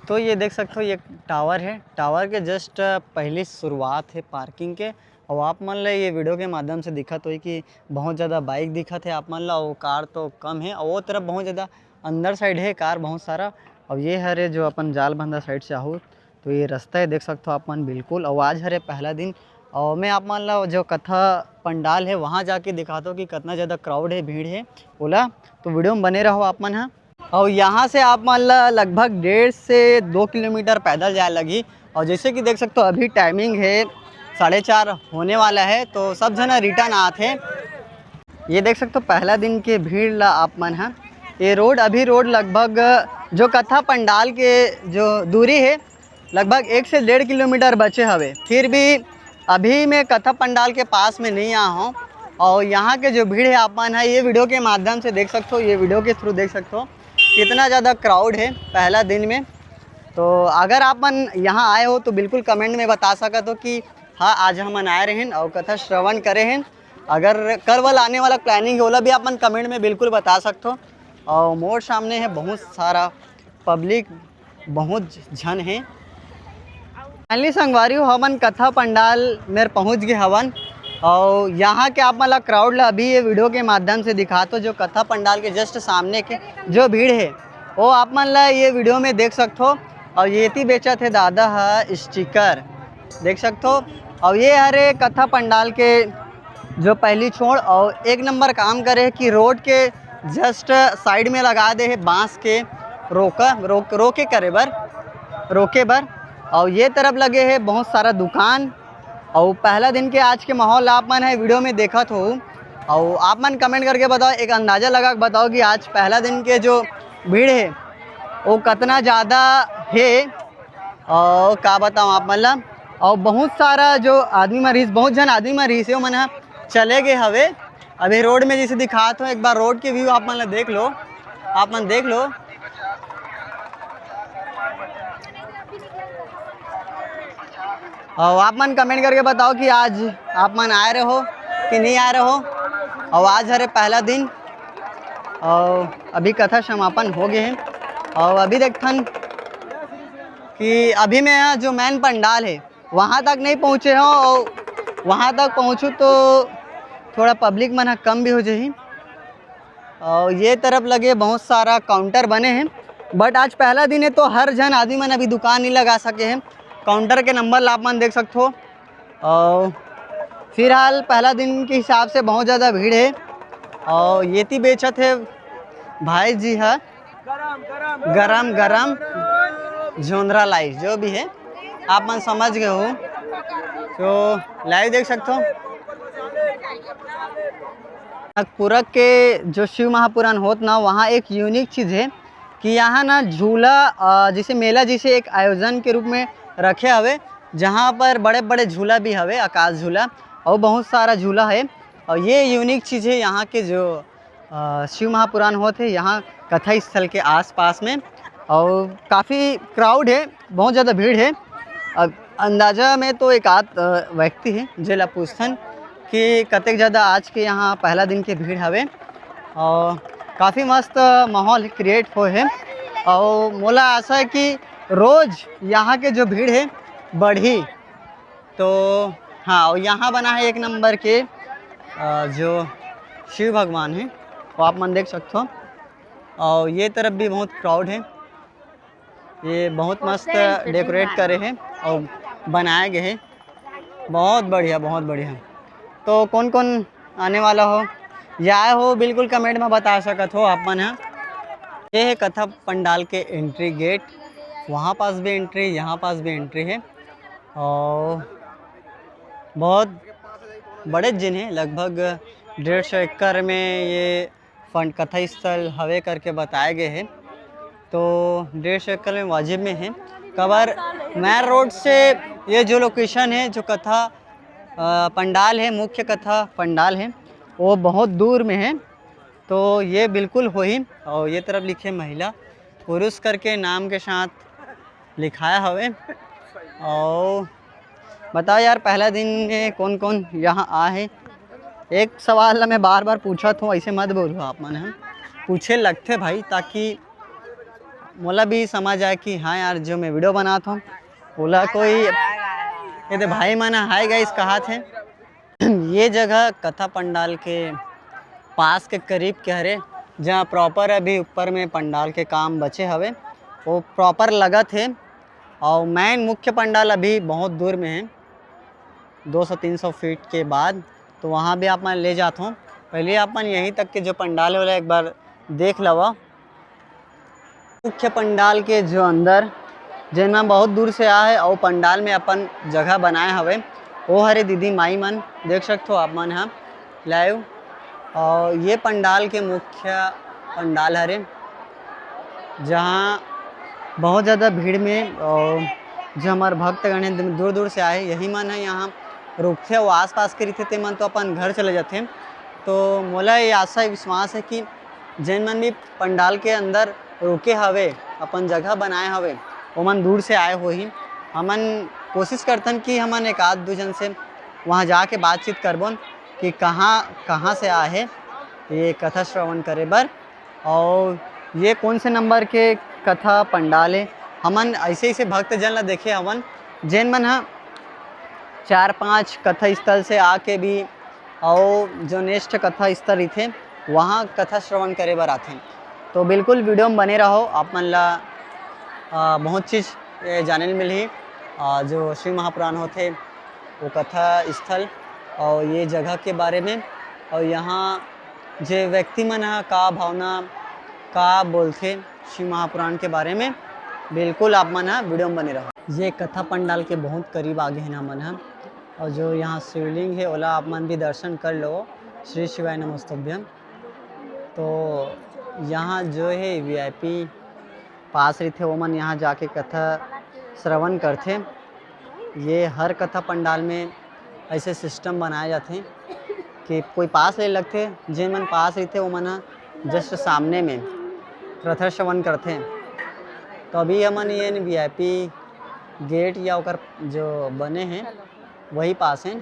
तो ये देख सकते हो ये टावर है। टावर के जस्ट पहली शुरुआत है पार्किंग के। और आप मान लो ये वीडियो के माध्यम से दिखत हो कि बहुत ज़्यादा बाइक दिखत है। आप मान लो वो कार तो कम है और वो तरफ बहुत ज़्यादा अंदर साइड है कार बहुत सारा। और ये हरे जो अपन जाल बंदा साइड से आहू तो ये रास्ता है देख सकते हो आप मन बिल्कुल। और आज हरे पहला दिन और मैं आप मान लो जो कथा पंडाल है वहाँ जाके दिखाता हूँ कि कितना ज़्यादा क्राउड है भीड़ है बोला। तो वीडियो में बने रहो आप मन। हाँ और यहाँ से आप मान लो लगभग 1.5 से 2 किलोमीटर पैदल जाए लगी। और जैसे कि देख सकते हो अभी टाइमिंग है 4:30 होने वाला है तो सब जना रिटर्न आते हैं। ये देख सकते हो पहला दिन के भीड़ ला आप मन। है ये रोड अभी रोड लगभग जो कथा पंडाल के जो दूरी है लगभग 1 से 1.5 किलोमीटर बचे हवे। फिर भी अभी मैं कथा पंडाल के पास में नहीं आया हूँ। और यहाँ के जो भीड़ है आप मन है ये वीडियो के माध्यम से देख सकते हो, ये वीडियो के थ्रू देख सकते हो कितना ज़्यादा क्राउड है पहला दिन में। तो अगर आप मन यहाँ आए हो तो बिल्कुल कमेंट में बता सकते हो कि हाँ आज हम आए रहे और कथा श्रवण करे हैं। अगर कल वाला आने वाला प्लानिंग है ओला भी आप मन कमेंट में बिल्कुल बता सकते हो। और मोर सामने है बहुत सारा पब्लिक, बहुत जन है। फाइनली संगवारी हो हमन कथा पंडाल में पहुँच गए हवन। और यहाँ के आप मतलब क्राउड ला अभी ये वीडियो के माध्यम से दिखाते हो जो कथा पंडाल के जस्ट सामने के जो भीड़ है वो आप मन ला ये वीडियो में देख सकते हो। और ये थी बेचा थे दादा है स्टिकर देख सकते हो। और ये हरे कथा पंडाल के जो पहली छोड़ और एक नंबर काम करे कि रोड के जस्ट साइड में लगा दे है बांस के रोके करे बर रोके बर। और ये तरफ लगे है बहुत सारा दुकान। और पहला दिन के आज के माहौल आप मन है वीडियो में देखत हो। और आप मन कमेंट करके बताओ, एक अंदाज़ा लगा बताओ कि आज पहला दिन के जो भीड़ है वो कितना ज़्यादा है। और क्या बताऊँ आप मतलब और बहुत सारा जो आदमी मरीज बहुत जन आदमी मरीज है वो मन चले गए हवे। अभी रोड में जैसे दिखाता हूँ एक बार रोड के व्यू आप मन देख लो, आप मन देख लो। और आप मन कमेंट करके बताओ कि आज आप मन आए रहे हो कि नहीं आए रहे हो। और आज हरे पहला दिन और अभी कथा समापन हो गए हैं। और अभी देखथन कि अभी मैं जो मेन पंडाल है वहाँ तक नहीं पहुँचे हो। और वहाँ तक पहुँचूँ तो थोड़ा पब्लिक मन कम भी हो जाए। और ये तरफ लगे बहुत सारा काउंटर बने हैं बट आज पहला दिन है तो हर जन आदमी मन अभी दुकान नहीं लगा सके हैं। काउंटर के नंबर आप मन देख सकते हो। और फिलहाल पहला दिन के हिसाब से बहुत ज़्यादा भीड़ है। और ये थी बेचत है भाई जी है गरम गरम जोंधरा लाइव जो भी है आप मन समझ गए हो। तो लाइव देख सकते हो। नागपुरक के जो शिव महापुराण होत ना वहाँ एक यूनिक चीज़ है कि यहाँ ना झूला जिसे मेला जिसे एक आयोजन के रूप में रखे हवे जहाँ पर बड़े बड़े झूला भी हवे आकाश झूला और बहुत सारा झूला है। और ये यूनिक चीज़ है यहाँ के जो शिव महापुराण होते हैं यहाँ कथा स्थल के आसपास में। और काफ़ी क्राउड है, बहुत ज़्यादा भीड़ है। अब अंदाज़ा में तो एक आध व्यक्ति है जेला पूछथन कि कतक ज़्यादा आज के यहाँ पहला दिन के भीड़ हवे। और काफ़ी मस्त माहौल क्रिएट हो है। और मोला आशा है कि रोज़ यहाँ के जो भीड़ है बढ़ी। तो हाँ और यहाँ बना है एक नंबर के जो शिव भगवान है वो आप मन देख सकते हो। और ये तरफ भी बहुत क्राउड है, ये बहुत मस्त डेकोरेट करे हैं और बनाए गए हैं, बहुत बढ़िया बहुत बढ़िया। तो कौन कौन आने वाला हो या आए हो बिल्कुल कमेंट में बता सकते हो आप मन। है ये है कथा पंडाल के एंट्री गेट, वहाँ पास भी एंट्री यहाँ पास भी एंट्री है। और बहुत बड़े जिन है लगभग 150 एकड़ में ये फंड कथा स्थल हवे करके बताए गए हैं। तो 150 एकड़ में वाजिब में है कवर मैर रोड से ये जो लोकेशन है जो कथा पंडाल है मुख्य कथा पंडाल है वो बहुत दूर में है। तो ये बिल्कुल हो ही। और ये तरफ लिखे महिला पुरुष करके नाम के साथ लिखाया हवे। और बताओ यार पहला दिन में कौन कौन यहाँ आए। एक सवाल मैं बार बार पूछा था, ऐसे मत बोलो आप मन है पूछे लगते भाई ताकि मोला भी समझ आया कि हाँ यार जो मैं वीडियो बनाता हूँ ओला कोई ये तो भाई माना हाय गाइस कहा थे। ये जगह कथा पंडाल के पास के करीब के हरे जहाँ प्रॉपर अभी ऊपर में पंडाल के काम बचे हवे वो प्रॉपर लगा थे। और मेन मुख्य पंडाल अभी बहुत दूर में है 200-300 फीट के बाद, तो वहाँ भी आप मैं ले जाता हूँ। पहले आप मन यहीं तक के जो पंडाल वाला एक बार देख लवा। मुख्य पंडाल के जो अंदर जिनमें हम बहुत दूर से आए और पंडाल में अपन जगह बनाए हवे वो हरे दीदी माई मन देख सकते हो आप मन यहाँ लाइव। और ये पंडाल के मुख्य पंडाल हरे जहाँ बहुत ज़्यादा भीड़ में और जो हमारे भक्तगण हैं दूर दूर से आए यही मन है यहाँ रुकते और आस पास के रहते मन तो अपन घर चले जाते। तो मोला ये आशा विश्वास है कि जिन मन भी पंडाल के अंदर रुके हवे अपन जगह बनाए हवे वो मन दूर से आए हो ही हमन कोशिश करतन कि हमन एक आध दो जन से वहाँ जाके बातचीत करबन कि कहाँ से आए है ये कथा श्रवण करे बर और ये कौन से नंबर के कथा पंडाल है। हमन ऐसे ऐसे भक्तजन ला देखे हवन जैन मन हाँ 4-5 कथा स्थल से आके भी और जो नेक्स्ट कथा स्थल थे वहाँ कथा श्रवण करे बर आथे। तो बिल्कुल वीडियो में बने रहो आप मन ला बहुत चीज़ जाने ल मिलही जो श्री महापुराण होते वो कथा स्थल और ये जगह के बारे में और यहाँ जे व्यक्ति मन का भावना का बोलते श्री महापुराण के बारे में बिल्कुल आप मन वीडियो में बने रहो। ये कथा पंडाल के बहुत करीब आगे हैं मन और जो यहाँ शिवलिंग है ओला आप मन भी दर्शन कर लो श्री शिवाय नमस्तुभ्यम। तो यहाँ जो है वीआईपी पास रहते वो मन यहाँ जाके कथा श्रवण करते। ये हर कथा पंडाल में ऐसे सिस्टम बनाए जाते हैं कि कोई पास ले लगते जिन मन पास रहते वो मन जस्ट सामने में कथा श्रवण करते। तो अभी हमन ये वीआईपी गेट या ओकर जो बने हैं वही पास हैं।